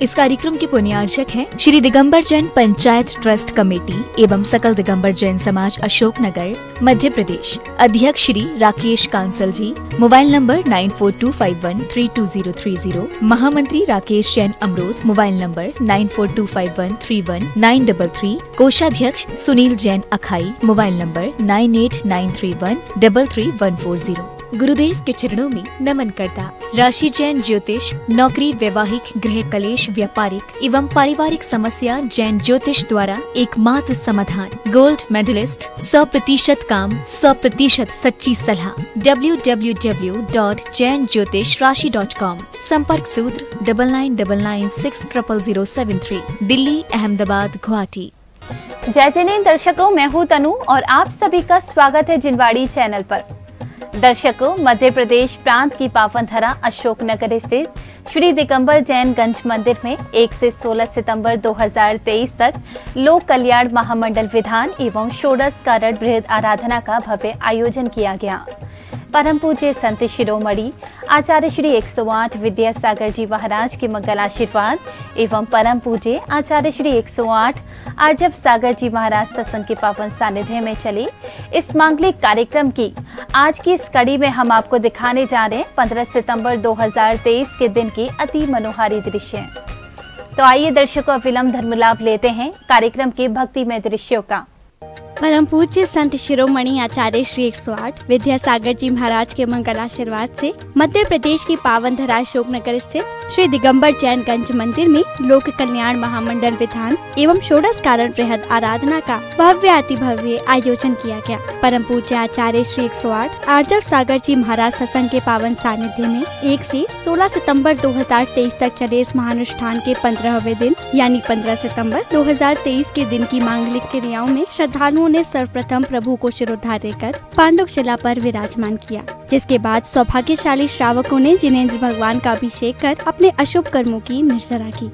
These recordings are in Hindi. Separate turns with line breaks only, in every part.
इस कार्यक्रम के पुण्यार्चक हैं श्री दिगंबर जैन पंचायत ट्रस्ट कमेटी एवं सकल दिगंबर जैन समाज अशोकनगर मध्य प्रदेश। अध्यक्ष श्री राकेश कांसल जी। Mobile number 9425132030। महामंत्री राकेश जैन अमरोद। Mobile number 9425131933। कोषाध्यक्ष सुनील जैन अखाई। Mobile number 9893133140। गुरुदेव के चरणों में नमन करता राशि जैन ज्योतिष नौकरी, वैवाहिक, गृह कलेश, व्यापारिक एवं पारिवारिक समस्या जैन ज्योतिष द्वारा एकमात्र समाधान। गोल्ड मेडलिस्ट, 100% काम, 100% सच्ची सलाह। www.jainjyotishrashi.com। संपर्क सूत्र 9999600073। दिल्ली, अहमदाबाद, गुवाहाटी।
जय जैन दर्शकों, मैं हूँ तनु और आप सभी का स्वागत है जिनवाड़ी चैनल पर। दर्शकों, मध्य प्रदेश प्रांत की पावन धरा अशोकनगर स्थित श्री दिगंबर जैन गंज मंदिर में 1 से 16 सितंबर 2023 तक लोक कल्याण महामंडल विधान एवं षोडश कारण बृहद आराधना का भव्य आयोजन किया गया। परम पूज्य संत शिरोमणि आचार्य श्री 108 विद्यासागर जी महाराज के मंगल आशीर्वाद एवं परम पूज्य आचार्य श्री 108 आर्जव सागर जी महाराज सत्संग के पावन सानिध्य में चले इस मांगलिक कार्यक्रम की आज की इस कड़ी में हम आपको दिखाने जा रहे हैं 15 सितंबर 2023 के दिन की अति मनोहारी दृश्य। तो आइए दर्शकों, विलंब धर्म लाभ लेते हैं कार्यक्रम के भक्तिमय दृश्यों का।
परम पूज्य संत शिरोमणि आचार्य श्री 108 विद्यासागर जी महाराज के मंगल आशीर्वाद से मध्य प्रदेश की पावन धरा अशोकनगर स्थित श्री दिगंबर जैन गंज मंदिर में लोक कल्याण महामंडल विधान एवं षोडश कारण बृहद आराधना का भव्य अति भव्य आयोजन किया गया। परम पूज्य आचार्य श्री 108 आर्जव सागर जी महाराज सत्संग के पावन सानिध्य में 1 से 16 सितंबर 2023 तक चले इस महानुष्ठान के 15वें दिन यानी 15 सितंबर 2023 के दिन की मांगलिक क्रियाओं में श्रद्धालुओं ने सर्वप्रथम प्रभु को शिरोधार्य देकर पांडुक शिला पर विराजमान किया, जिसके बाद सौभाग्यशाली श्रावकों ने जिनेंद्र भगवान का अभिषेक कर अपने अशुभ कर्मों की निर्जरा की।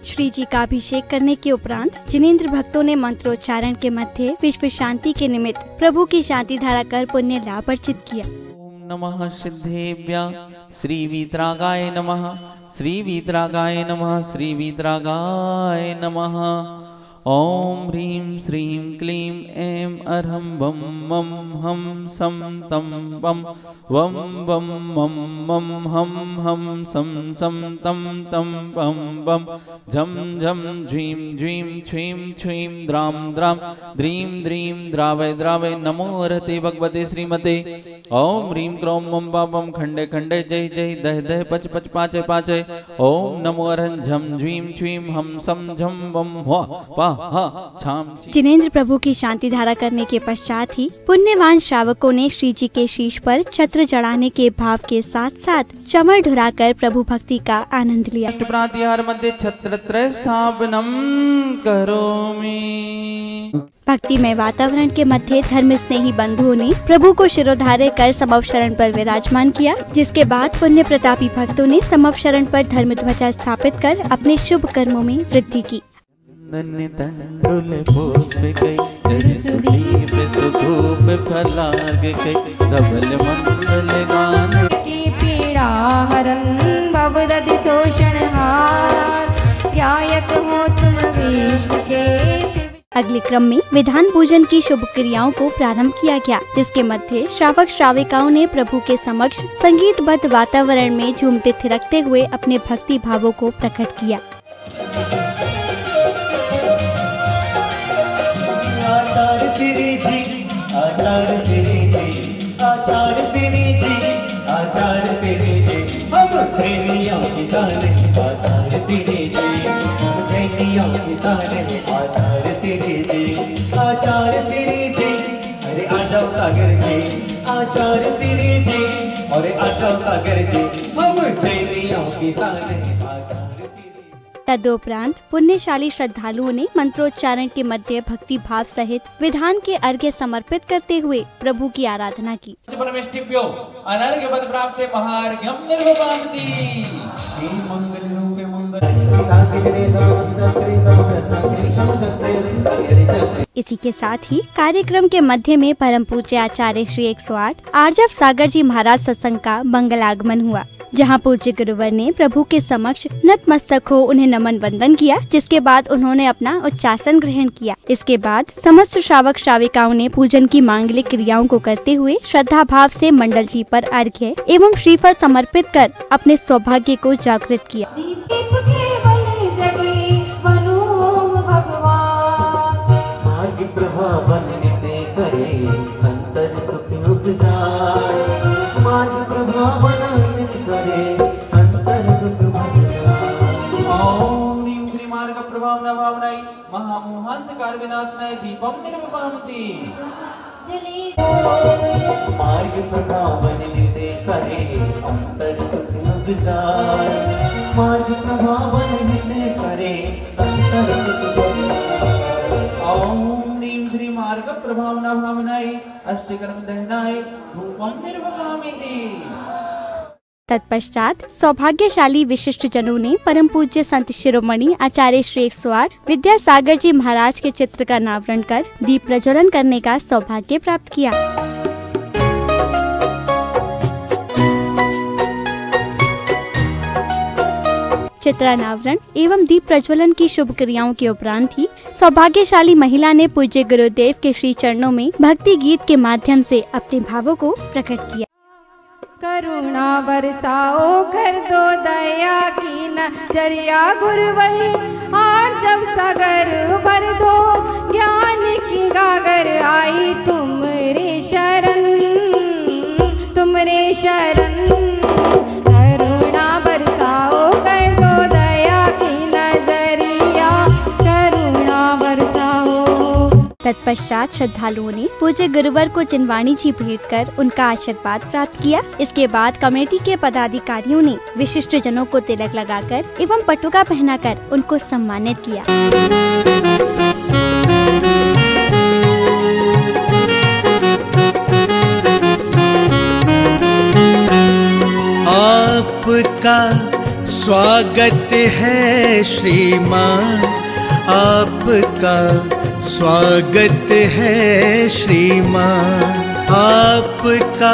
श्री जी का अभिषेक करने के उपरांत जिनेंद्र भक्तों ने मंत्रोच्चारण के मध्य विश्व शांति के निमित्त प्रभु की शांति धारा कर पुण्य लाभ अर्जित किया।
नमः सिद्धेभ्य श्री वीतरागाय नमः, श्री वीतरागाय नमः, श्री वीतरागाय नमः। ओम ह्रीं श्रीं क्लीं ऐं अरहं बम मम हम सम तम बम वम बम मम मम हम सम सम तम तम बम बम झम झम झीं झीं छीं छीं द्राम द्राम द्रीं द्रीं द्रावय द्रावय नमो रहते भगवते श्रीमते। ओम ह्रीं क्रोम मम बम खंडे खंडे जय जय दह दह पच पच पाचे पाचे। ओम नमो अरहं झम झीं छीं हम सम झम बम हुआ पा।
जिनेंद्र प्रभु की शांति धारा करने के पश्चात ही पुण्यवान श्रावकों ने श्री जी के शीश पर छत्र चढ़ाने के भाव के साथ साथ चमर ढुराकर प्रभु भक्ति का आनंद लिया।
प्रातिहार मध्य छत्र स्थापनम करोमि।
भक्तिमय वातावरण के मध्य धर्म स्नेही बंधुओं ने प्रभु को शिरोधार्य कर समवशरण पर विराजमान किया, जिसके बाद पुण्य प्रतापी भक्तों ने समवशरण पर धर्म ध्वजा स्थापित कर अपने शुभ कर्मों में वृद्धि की।
तंडुल पुष्प कई सुदीप सुधूप फलाग कई धवल मंगल गान की पीड़ा हरन भवदति शोषण हार ध्यायक हो तुम विश्व के।
अगले क्रम में विधान पूजन की शुभ क्रियाओं को प्रारंभ किया गया, जिसके मध्य श्रावक श्राविकाओं ने प्रभु के समक्ष संगीतबद्ध वातावरण में झूमते थिरकते हुए अपने भक्ति भावों को प्रकट किया।
आचार्य तेरे जी, आचार्य तेरे जी, आचार्य तेरे जी, आचार्य तेरे जी, हम प्रेमियों की तारे, आचार्य तेरे जी, हम प्रेमियों की तारे, आचार्य तेरे जी, आचार्य तेरे जी, अरे आ जाओ सागर जी, आचार्य तेरे जी, अरे आ जाओ सागर जी, हम प्रेमियों की तारे।
तदोपरांत पुण्यशाली श्रद्धालुओं ने मंत्रोच्चारण के मध्य भक्ति भाव सहित विधान के अर्घ्य समर्पित करते हुए प्रभु की आराधना की। इसी के साथ ही कार्यक्रम के मध्य में परम पूज्य आचार्य श्री 108 आर्जव सागर जी महाराज सत्संग का मंगलागमन हुआ, जहां पूज्य गुरुवर ने प्रभु के समक्ष नतमस्तक हो उन्हें नमन वंदन किया, जिसके बाद उन्होंने अपना उच्चासन ग्रहण किया। इसके बाद समस्त श्रावक श्राविकाओं ने पूजन की मांगलिक क्रियाओं को करते हुए श्रद्धा भाव से मंडल जी पर अर्घ्य एवं श्रीफल समर्पित कर अपने सौभाग्य को जागृत किया।
महामोहांतकार विनाशनाय दीपम निर्विपामति
मार्ग प्रभावन निते करे अंतर सुख युग जाय, मार्ग प्रभावन निते करे अंतर सुख युग जाय।
ओम ह्रीं श्री मार्ग प्रभावना भावनाय अष्टकर्म दहनाय धूपम निर्विपामति।
तत्पश्चात सौभाग्यशाली विशिष्ट जनों ने परम पूज्य संत शिरोमणि आचार्य श्री 108 विद्यासागर जी महाराज के चित्र का अनावरण कर दीप प्रज्वलन करने का सौभाग्य प्राप्त किया। चित्रानावरण एवं दीप प्रज्वलन की शुभ क्रियाओं के उपरांत ही सौभाग्यशाली महिला ने पूज्य गुरुदेव के श्री चरणों में भक्ति गीत के माध्यम से अपने भावों को प्रकट किया।
करुणा बरसाओ कर दो दया की नजरिया गुरुवही, और जब सागर भर दो ज्ञान की गागर आई तुमरे शरण करुणा बरसाओ कर दो दया की नजरिया, करुणा बरसाओ।
तत्पश्चात श्रद्धालुओं ने पूज्य गुरुवर को चिनवाणी जी भेंट कर उनका आशीर्वाद प्राप्त किया। इसके बाद कमेटी के पदाधिकारियों ने विशिष्ट जनों को तिलक लगाकर एवं पटुका पहनाकर उनको सम्मानित किया।
आपका स्वागत है श्रीमान, आपका स्वागत है श्रीमान, आपका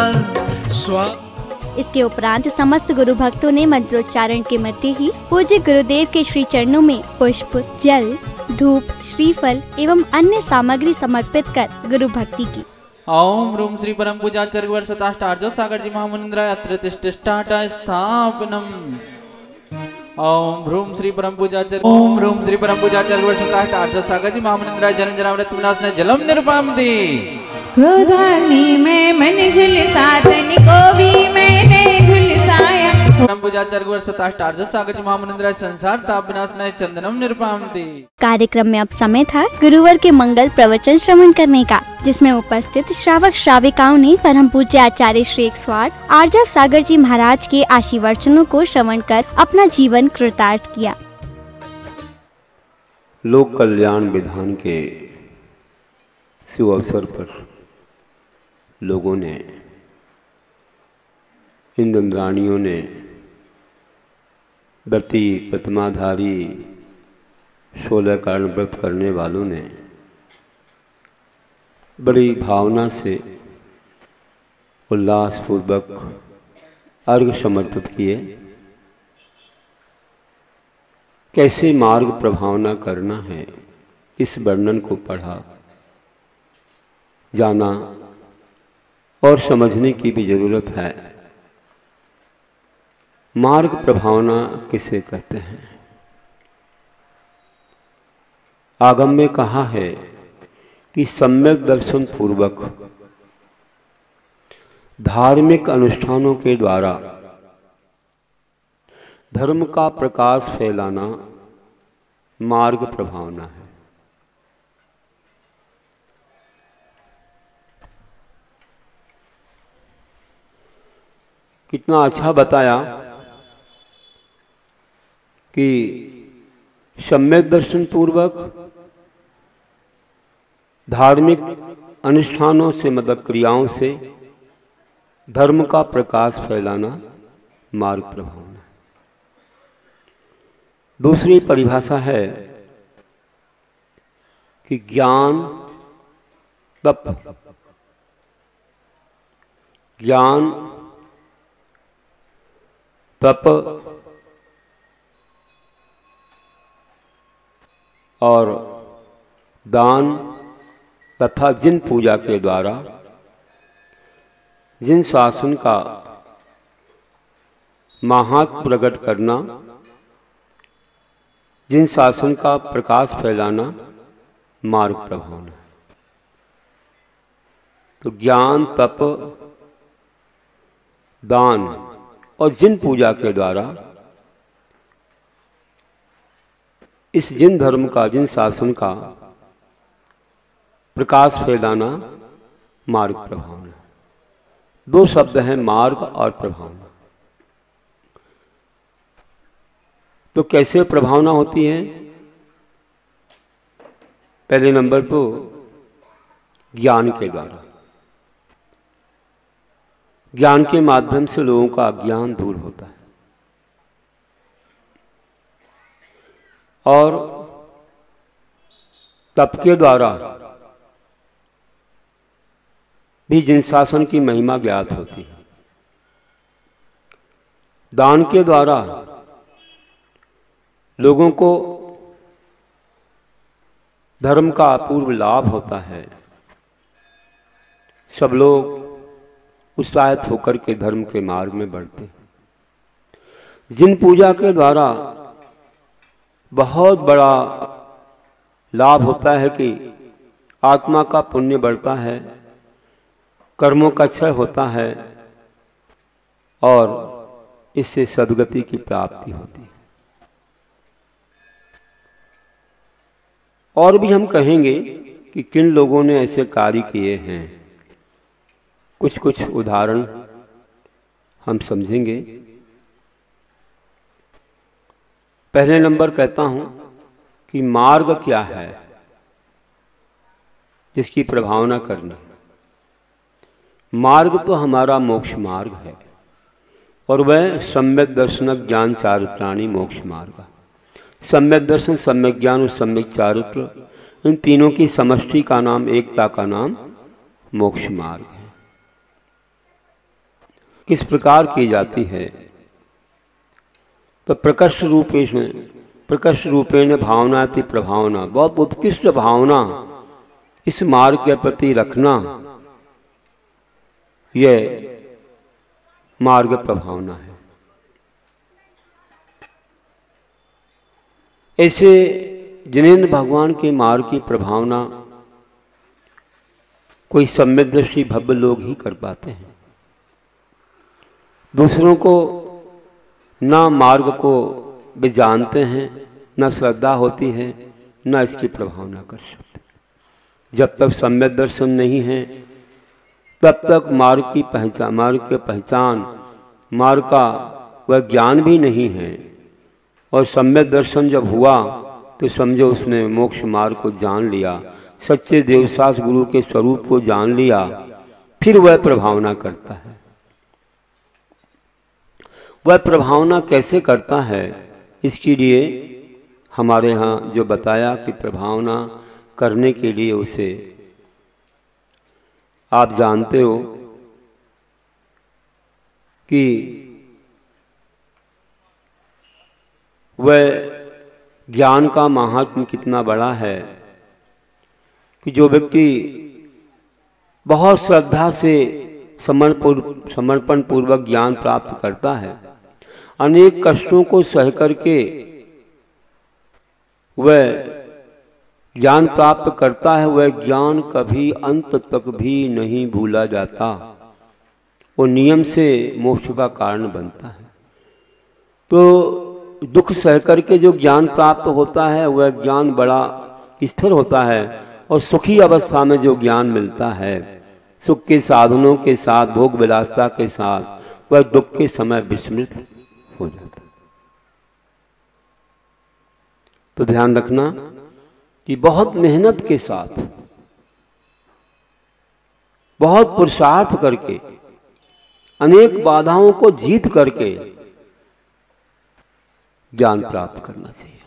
इसके उपरांत समस्त गुरु भक्तों ने मंत्रोच्चारण के मध्य ही पूज्य गुरुदेव के श्री चरणों में पुष्प, जल, धूप, श्रीफल एवं अन्य सामग्री समर्पित कर गुरु भक्ति की।
ओम रूम श्री परम पूजाचार्य वर्ष आर्जव सागर जी महामुनिंद्राय अत्र तिष्ठिष्ठाटा स्थापनम। ओम ह्रूम श्री परम पूजाचार्य ओम ह्रूम श्री परम पूजाचार्य वर्ष आर्जव सागर जी महामुनिंद्राय जन जनावृत विनाशनाय जलम निर्पामति।
क्रोधाग्नि में मन झुलसातन को भी मैंने झुलसाया।
परम पूजाचार्य वर्ष आर्जव सागर जी महामुनिंद्राय संसार ताप विनाशनाय चंदनम निर्पामति।
कार्यक्रम में अब समय था गुरुवर के मंगल प्रवचन श्रवण करने का, जिसमें उपस्थित श्रावक श्राविकाओं ने परम पूज्य आचार्य श्री 108 आर्जव सागर जी महाराज के आशीर्वचनों को श्रवण कर अपना जीवन कृतार्थ किया।
लोक कल्याण विधान के शुभ अवसर पर लोगों ने, इंद्राणियों ने, व्रती प्रतिमाधारी 16 कारण व्रत करने वालों ने बड़ी भावना से उल्लासपूर्वक अर्घ समर्पित किए। कैसे मार्ग प्रभावना करना है इस वर्णन को पढ़ा, जाना और समझने की भी जरूरत है। मार्ग प्रभावना किसे कहते हैं? आगम में कहा है कि सम्यक दर्शन पूर्वक धार्मिक अनुष्ठानों के द्वारा धर्म का प्रकाश फैलाना मार्ग प्रभावना है। कितना अच्छा बताया कि सम्यक दर्शन पूर्वक धार्मिक अनुष्ठानों से, मतलब क्रियाओं से धर्म का प्रकाश फैलाना मार्ग प्रभावना। दूसरी परिभाषा है कि ज्ञान तप, ज्ञान, तप और दान तथा जिन पूजा के द्वारा जिन शासन का महात्म प्रकट करना, जिन शासन का प्रकाश फैलाना मार्ग प्रभावना। तो ज्ञान, तप, दान और जिन पूजा के द्वारा इस जिन धर्म का, जिन शासन का प्रकाश फैलाना मार्ग प्रभावना। दो शब्द हैं, मार्ग और प्रभावना। तो कैसे प्रभावना होती है? पहले नंबर तो ज्ञान के द्वारा। ज्ञान के माध्यम से लोगों का अज्ञान दूर होता है और तप के द्वारा भी जिन शासन की महिमा ज्ञात होती है। दान के द्वारा लोगों को धर्म का अपूर्व लाभ होता है। सब लोग उत्साहित होकर के धर्म के मार्ग में बढ़ते हैं। जिन पूजा के द्वारा बहुत बड़ा लाभ होता है कि आत्मा का पुण्य बढ़ता है, कर्मों का क्षय होता है और इससे सद्गति की प्राप्ति होती है। और भी हम कहेंगे कि किन लोगों ने ऐसे कार्य किए हैं। कुछ कुछ उदाहरण हम समझेंगे। पहले नंबर कहता हूं कि मार्ग क्या है जिसकी प्रभावना करनी। मार्ग तो हमारा मोक्ष मार्ग है और वह सम्यक दर्शन ज्ञान चारित्राणी मोक्ष मार्ग। सम्यक दर्शन, सम्यक ज्ञान और सम्यक चारित्र, इन तीनों की समष्टि का नाम, एकता का नाम मोक्ष मार्ग है। किस प्रकार की जाती है? तो प्रकृष्ट रूपेण भावनाति प्रभावना, बहुत उत्कृष्ट भावना इस मार्ग के प्रति रखना, यह मार्ग प्रभावना है। ऐसे जिनेंद्र भगवान के मार्ग की प्रभावना कोई सम्यक दृष्टि भव्य लोग ही कर पाते हैं। दूसरों को ना मार्ग को वे जानते हैं, न श्रद्धा होती है, न इसकी प्रभावना कर सकते। जब तक सम्यक दर्शन नहीं है तब तक मार्ग की पहचान, मार्ग का वह ज्ञान भी नहीं है। और सम्यक दर्शन जब हुआ तो समझो उसने मोक्ष मार्ग को जान लिया, सच्चे देवसास गुरु के स्वरूप को जान लिया, फिर वह प्रभावना करता है। वह प्रभावना कैसे करता है, इसके लिए हमारे यहाँ जो बताया कि प्रभावना करने के लिए उसे, आप जानते हो कि वह ज्ञान का महात्म कितना बड़ा है कि जो व्यक्ति बहुत श्रद्धा से समर्पण पूर्वक ज्ञान प्राप्त करता है, अनेक कष्टों को सह करके वह ज्ञान प्राप्त करता है, वह ज्ञान कभी अंत तक भी नहीं भूला जाता। वो नियम से मोक्ष का कारण बनता है। तो दुख सह करके जो ज्ञान प्राप्त होता है वह ज्ञान बड़ा स्थिर होता है, और सुखी अवस्था में जो ज्ञान मिलता है, सुख के साधनों के साथ, भोग विलासता के साथ, वह दुख के समय विस्मृत हो जाता है। तो ध्यान रखना कि बहुत मेहनत के साथ, बहुत पुरुषार्थ करके, अनेक बाधाओं को जीत करके ज्ञान प्राप्त करना चाहिए।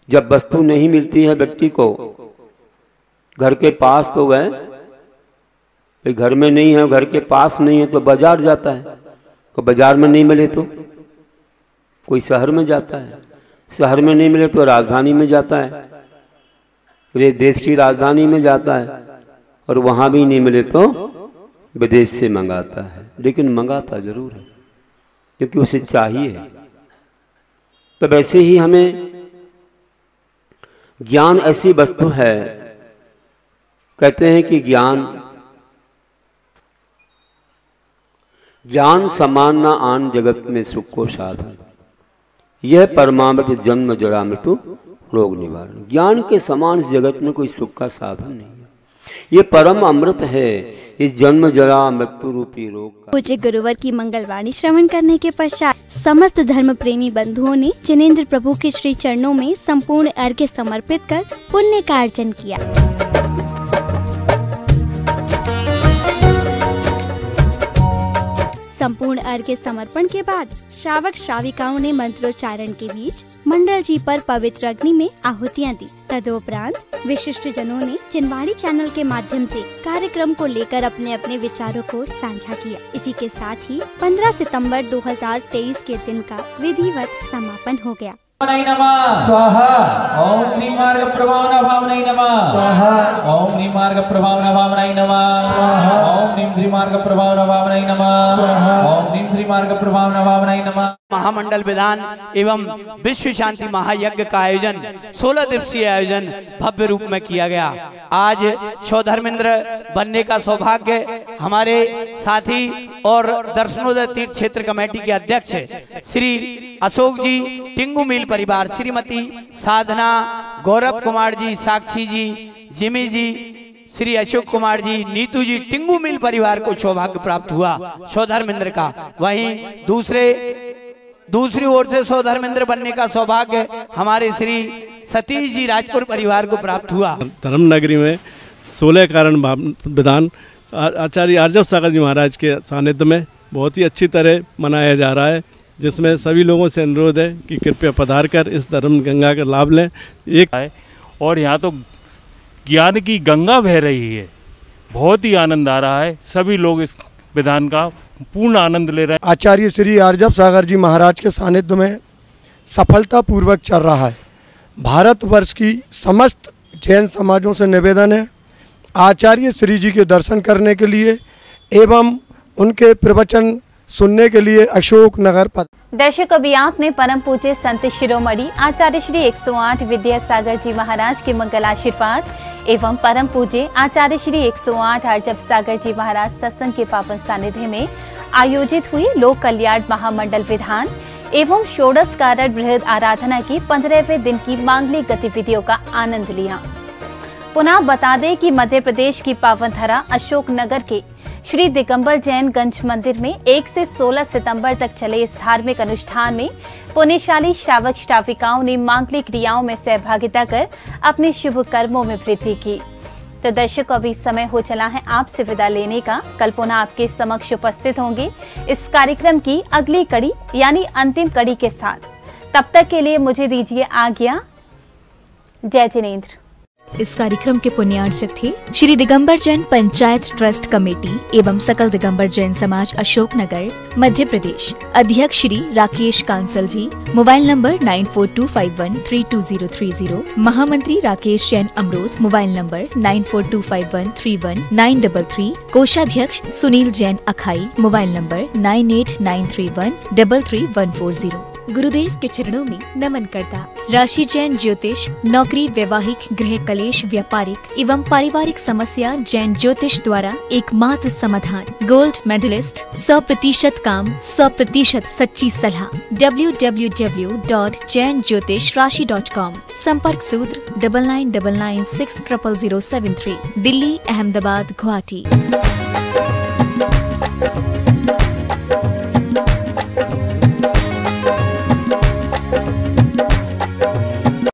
जब वस्तु नहीं मिलती है व्यक्ति को, घर के पास तो गए, भाई घर में नहीं है, घर के पास नहीं है तो बाजार जाता है, तो बाजार में नहीं मिले तो कोई शहर में जाता है, शहर में नहीं मिले तो राजधानी में जाता है, पूरे देश की राजधानी में जाता है, और वहाँ भी नहीं मिले तो विदेश से मंगाता है, लेकिन मंगाता जरूर है क्योंकि उसे चाहिए। तो वैसे ही हमें ज्ञान ऐसी वस्तु है, कहते हैं कि ज्ञान समान न आन जगत में सुख को साधन, यह परमामृत जन्म जरा मृत्यु रोग निवारण। ज्ञान के समान इस जगत में कोई सुख का साधन नहीं है, ये परम अमृत है इस जन्म जरा मृत्यु रूपी रोग का।
पूज्य गुरुवर की मंगलवाणी श्रवण करने के पश्चात समस्त धर्म प्रेमी बंधुओं ने जिनेंद्र प्रभु के श्री चरणों में संपूर्ण अर्घ्य समर्पित कर पुण्य का अर्जन किया। संपूर्ण अर्घ्य समर्पण के बाद श्रावक श्राविकाओं ने मंत्रोच्चारण के बीच मंडल जी पर पवित्र अग्नि में आहुतियां दी। तदोपरांत विशिष्ट जनों ने जिनवाड़ी चैनल के माध्यम से कार्यक्रम को लेकर अपने अपने विचारों को साझा किया। इसी के साथ ही 15 सितंबर 2023 के दिन का विधिवत समापन हो गया।
स्वाहा ओम ह्रीं मार्ग प्रभावना भावनाय नमः स्वाहा ओम ह्रीं मार्ग प्रभावना भावनाय नमः स्वाहा ओम ह्रीं श्री मार्ग प्रभावना भावनाय नमः स्वाहा ओम ह्रीं श्री मार्ग प्रभावना भावनाय नमः।
महामंडल विधान एवं विश्व शांति महायज्ञ का आयोजन 16 दिवसीय आयोजन भव्य रूप में किया गया। आज सौधर्मेंद्र बनने का सौभाग्य हमारे साथी और दर्शनोदय तीर्थ क्षेत्र कमेटी के अध्यक्ष श्री अशोक जी, टिंगू मिल परिवार, श्रीमती साधना, गौरव कुमार जी, साक्षी जी, जिमी जी, श्री अशोक कुमार जी, नीतू जी, टिंगू मिल परिवार को सौभाग्य प्राप्त हुआ सौधर्मेंद्र का। वहीं दूसरी ओर से सौधर्मेंद्र बनने का सौभाग्य हमारे श्री सतीश जी राजपुर परिवार को प्राप्त हुआ।
धर्म नगरी में 16 कारण विधान आचार्य आर्जव सागर जी महाराज के सानिध्य में बहुत ही अच्छी तरह मनाया जा रहा है, जिसमें सभी लोगों से अनुरोध है कि कृपया पधार कर इस धर्म गंगा का लाभ लें।
और यहाँ तो ज्ञान की गंगा बह रही है, बहुत ही आनंद आ रहा है, सभी लोग इस विधान का पूर्ण आनंद ले रहे हैं।
आचार्य श्री आर्जव सागर जी महाराज के सानिध्य में सफलतापूर्वक चल रहा है। भारतवर्ष की समस्त जैन समाजों से निवेदन है, आचार्य श्री जी के दर्शन करने के लिए एवं उनके प्रवचन सुनने के लिए अशोक नगर पर।
दर्शक, अभी आपने परम पूज्य संत शिरोमणि आचार्य श्री 108 विद्यासागर जी महाराज के मंगलाशीर्वाद एवं परम पूज्य आचार्य श्री 108 आर्जव सागर जी महाराज सत्संग के पावन सानिध्य में आयोजित हुई लोक कल्याण महामंडल विधान एवं षोडश कारण बृहद आराधना की 15वें दिन की मांगलिक गतिविधियों का आनंद लिया। पुनः बता दें कि मध्य प्रदेश की पावन धरा अशोक नगर के श्री दिगंबर जैन गंज मंदिर में 1 से 16 सितंबर तक चले इस धार्मिक अनुष्ठान में पुण्यशाली श्रावक श्राविकाओं ने मांगलिक क्रियाओं में सहभागिता कर अपने शुभ कर्मों में वृद्धि की। तो दर्शकों, अभी समय हो चला है आपसे विदा लेने का। कल पुनः आपके समक्ष उपस्थित होंगे इस कार्यक्रम की अगली कड़ी यानी अंतिम कड़ी के साथ। तब तक के लिए मुझे दीजिए आज्ञा। जय जिनेंद्र।
इस कार्यक्रम के पुण्यार्चक थे श्री दिगंबर जैन पंचायत ट्रस्ट कमेटी एवं सकल दिगंबर जैन समाज अशोक नगर मध्य प्रदेश। अध्यक्ष श्री राकेश कांसल जी। Mobile number 9425132030। महामंत्री राकेश जैन अमरोद। Mobile number 9425131933। कोषाध्यक्ष सुनील जैन अखाई। Mobile number 9893133140। गुरुदेव के चरणों में नमन करता राशि जैन ज्योतिष नौकरी, वैवाहिक, गृह कलेश, व्यापारिक एवं पारिवारिक समस्या जैन ज्योतिष द्वारा एकमात्र समाधान। गोल्ड मेडलिस्ट, 100% काम, 100% सच्ची सलाह। www.jainjyotishrashi.com। संपर्क सूत्र 9999600073। दिल्ली, अहमदाबाद, गुवाहाटी।